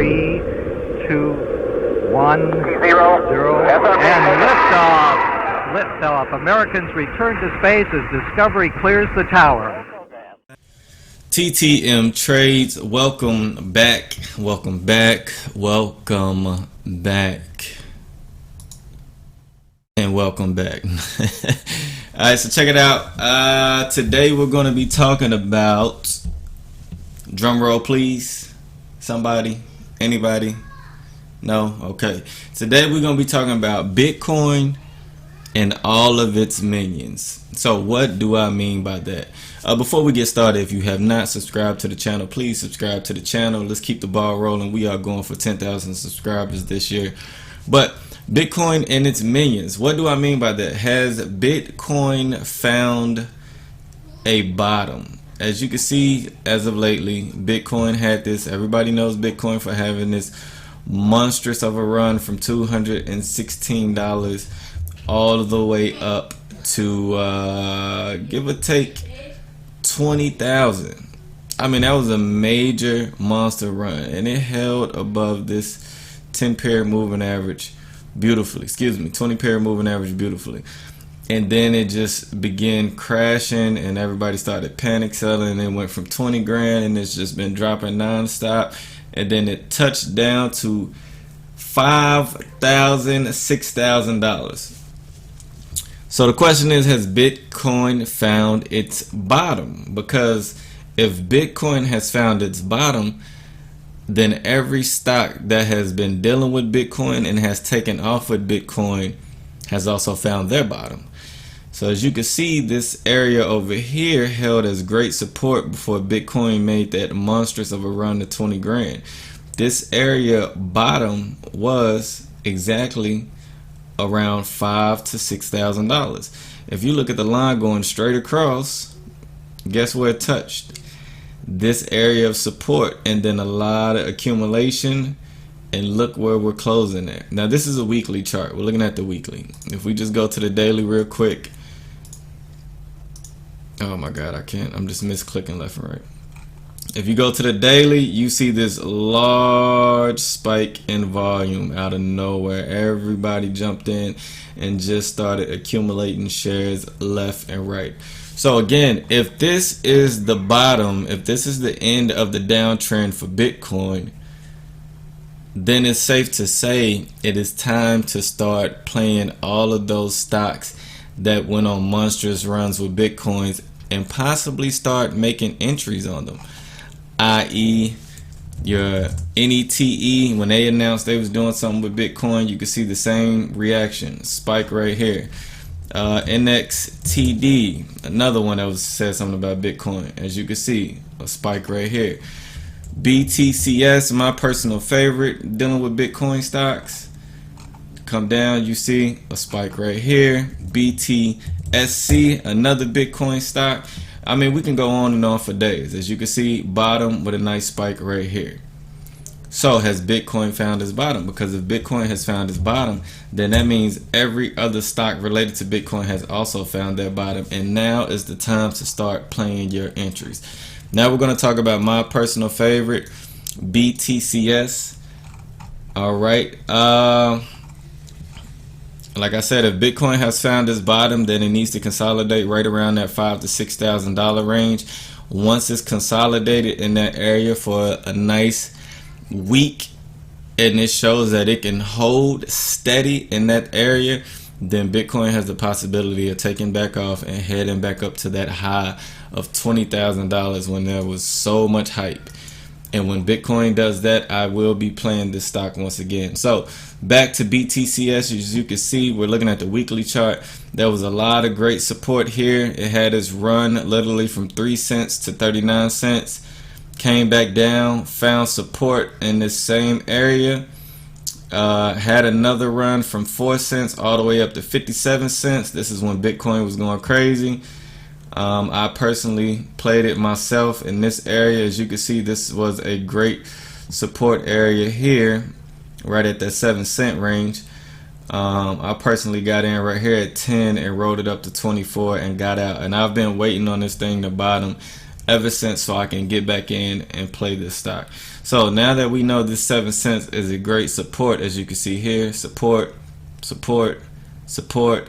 3, 2, 1, 0, and liftoff. Liftoff. Americans return to space as Discovery clears the tower. TTMTrades, welcome back, welcome back, welcome back, and welcome back. Alright, so check it out. Today we're going to be talking about, drum roll please, somebody, anybody, no? Okay. Today we're going to be talking about Bitcoin and all of its minions. So what do I mean by that? Before we get started, if you have not subscribed to the channel, please subscribe to the channel. Let's keep the ball rolling. We are going for 10,000 subscribers this year. But Bitcoin and its minions, what do I mean by that? Has Bitcoin found a bottom? As you can see, as of lately, Bitcoin had this, everybody knows Bitcoin for having this monstrous of a run from $216 all the way up to give or take 20,000. I mean, that was a major monster run, and it held above this 10 pair moving average beautifully. 20 pair moving average beautifully. And then it just began crashing, and everybody started panic selling. It went from 20 grand, and it's just been dropping nonstop. And then it touched down to $5,000, $6,000. So the question is, has Bitcoin found its bottom? Because if Bitcoin has found its bottom, then every stock that has been dealing with Bitcoin and has taken off with Bitcoin has also found their bottom. So as you can see, this area over here held as great support before Bitcoin made that monstrous of a run to 20 grand. This area bottom was exactly around $5,000 to $6,000. If you look at the line going straight across, guess where it touched? This area of support, and then a lot of accumulation, and look where we're closing at. Now this is a weekly chart. We're looking at the weekly. If we just go to the daily real quick. Oh my god, I can't. I'm just misclicking left and right. If you go to the daily, you see this large spike in volume out of nowhere. Everybody jumped in and just started accumulating shares left and right. So again, if this is the bottom, if this is the end of the downtrend for Bitcoin, then it's safe to say it is time to start playing all of those stocks that went on monstrous runs with Bitcoins and possibly start making entries on them. I.e. your NETE, when they announced they was doing something with Bitcoin, you can see the same reaction, spike right here. NXTD, another one that was said something about Bitcoin, as you can see, a spike right here. BTCS, my personal favorite, dealing with Bitcoin stocks, come down, you see a spike right here. BTSC, another Bitcoin stock. I mean, we can go on and on for days. As you can see, bottom with a nice spike right here. So has Bitcoin found its bottom? Because if Bitcoin has found its bottom, then that means every other stock related to Bitcoin has also found their bottom. And now is the time to start playing your entries. Now we're going to talk about my personal favorite, BTCS. All right. Like I said, if Bitcoin has found its bottom, then it needs to consolidate right around that $5,000 to $6,000 range. Once it's consolidated in that area for a nice week, and it shows that it can hold steady in that area, then Bitcoin has the possibility of taking back off and heading back up to that high of $20,000 when there was so much hype. And when Bitcoin does that, I will be playing this stock once again. So back to BTCS, as you can see, we're looking at the weekly chart. There was a lot of great support here. It had its run literally from 3 cents to 39 cents. Came back down, found support in this same area. Had another run from 4 cents all the way up to 57 cents. This is when Bitcoin was going crazy. I personally played it myself in this area. As you can see, this was a great support area here, right at that 7 cent range. I personally got in right here at 10 and rolled it up to 24 and got out. And I've been waiting on this thing to bottom ever since, so I can get back in and play this stock. So now that we know this 7 cents is a great support, as you can see here, support, support, support,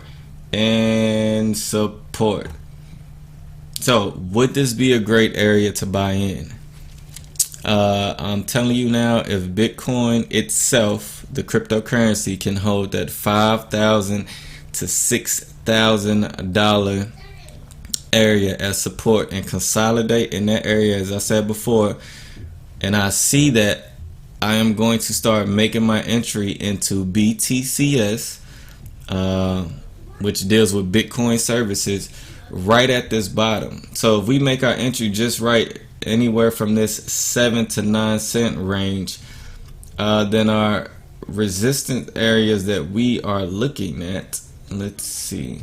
and support. So would this be a great area to buy in? I'm telling you now, if Bitcoin itself, the cryptocurrency, can hold that $5,000 to $6,000 area as support and consolidate in that area, as I said before, and I see that, I am going to start making my entry into BTCS, which deals with Bitcoin services, right at this bottom. So if we make our entry just right, anywhere from this 7 to 9 cent range, then our resistance areas that we are looking at, let's see,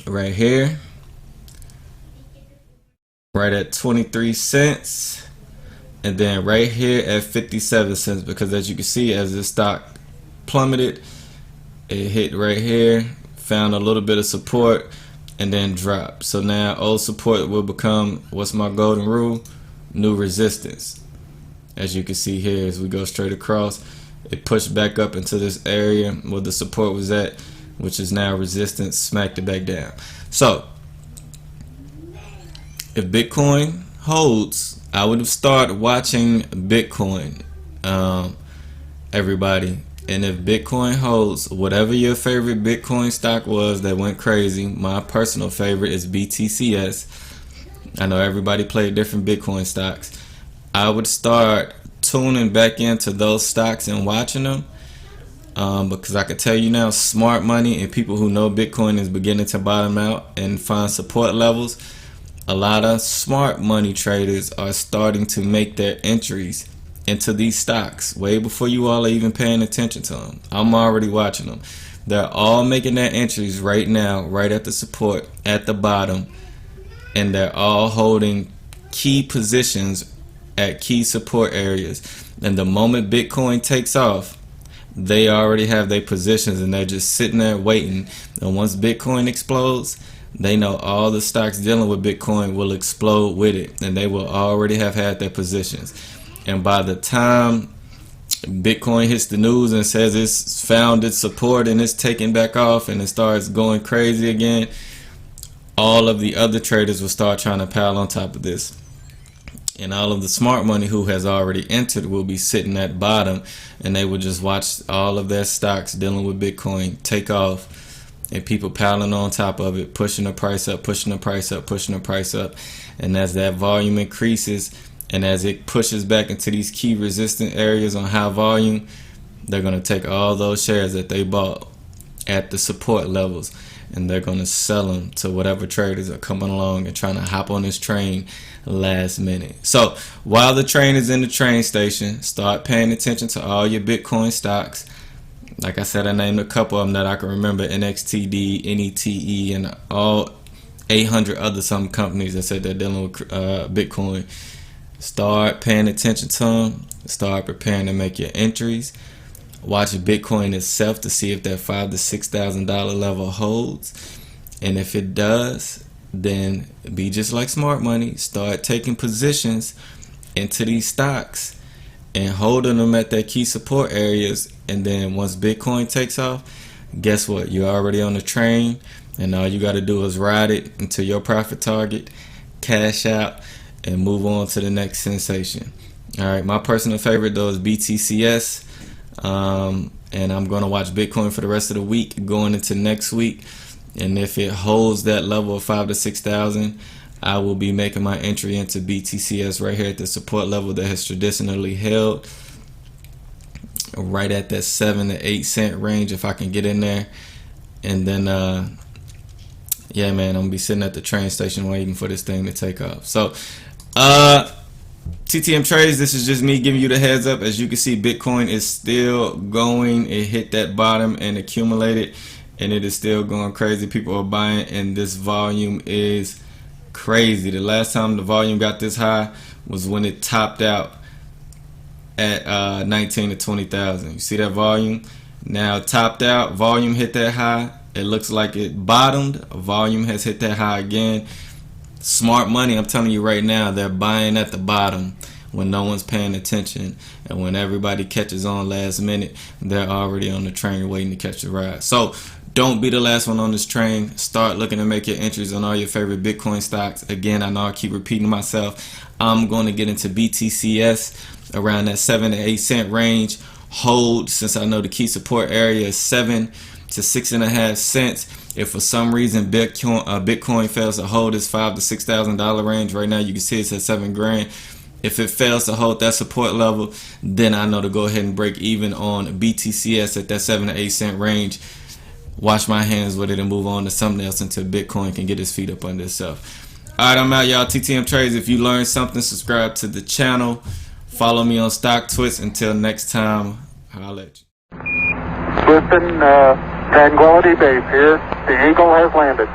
right here, right at 23 cents, and then right here at 57 cents, because as you can see, as this stock plummeted, it hit right here, found a little bit of support, and then dropped. So now old support will become, what's my golden rule? New resistance. As you can see here, as we go straight across, it pushed back up into this area where the support was at, which is now resistance, smacked it back down. So if Bitcoin holds, I would have started watching Bitcoin, everybody. And if Bitcoin holds, whatever your favorite Bitcoin stock was that went crazy, my personal favorite is BTCS. I know everybody played different Bitcoin stocks. I would start tuning back into those stocks and watching them, because I can tell you now, smart money and people who know Bitcoin is beginning to bottom out and find support levels. A lot of smart money traders are starting to make their entries into these stocks way before you all are even paying attention to them. I'm already watching them. They're all making their entries right now, right at the support at the bottom, and they're all holding key positions at key support areas. And the moment Bitcoin takes off, they already have their positions and they're just sitting there waiting. And once Bitcoin explodes, they know all the stocks dealing with Bitcoin will explode with it, and they will already have had their positions. And by the time Bitcoin hits the news and says it's found its support and it's taking back off and it starts going crazy again, all of the other traders will start trying to pile on top of this. And all of the smart money who has already entered will be sitting at bottom, and they will just watch all of their stocks dealing with Bitcoin take off, and people piling on top of it, pushing the price up, pushing the price up, pushing the price up. And as that volume increases, and as it pushes back into these key resistant areas on high volume, they're going to take all those shares that they bought at the support levels, and they're going to sell them to whatever traders are coming along and trying to hop on this train last minute. So while the train is in the train station, start paying attention to all your Bitcoin stocks. Like I said, I named a couple of them that I can remember: NXTD, NETE, and all 800 other some companies that said they're dealing with Bitcoin. Start paying attention to them. Start preparing to make your entries. Watch Bitcoin itself to see if that $5,000 to $6,000 level holds. And if it does, then be just like smart money. Start taking positions into these stocks and holding them at their key support areas. And then once Bitcoin takes off, guess what? You're already on the train, and all you got to do is ride it until your profit target, cash out, and move on to the next sensation. All right, my personal favorite though is BTCS, and I'm going to watch Bitcoin for the rest of the week going into next week. And if it holds that level of 5,000 to 6,000, I will be making my entry into BTCS right here at the support level that has traditionally held, right at that 7 to 8 cent range if I can get in there. And then yeah, man, I'm gonna be sitting at the train station waiting for this thing to take off. So TTM Trades, this is just me giving you the heads up. As you can see, Bitcoin is still going. It hit that bottom and accumulated, and it is still going crazy. People are buying, and this volume is crazy. The last time the volume got this high was when it topped out at 19 to 20,000. You see that volume? Now topped out, volume hit that high. It looks like it bottomed. Volume has hit that high again. Smart money, I'm telling you right now, they're buying at the bottom when no one's paying attention, and when everybody catches on last minute, they're already on the train waiting to catch the ride. So don't be the last one on this train. Start looking to make your entries on all your favorite Bitcoin stocks. Again, I know I keep repeating myself. I'm going to get into BTCS around that 7 to 8 cent range. Hold, since I know the key support area is 7 to 6.5 cents. If for some reason Bitcoin fails to hold this $5,000 to $6,000 range, right now you can see it's at $7,000. If it fails to hold that support level, then I know to go ahead and break even on BTCS at that 7 to 8 cent range. Wash my hands with it and move on to something else until Bitcoin can get his feet up under itself. Alright, I'm out, y'all. TTM Trades. If you learned something, subscribe to the channel. Follow me on Stock Twits. Until next time, holla at you. Houston, Tranquility Base here. The Eagle has landed.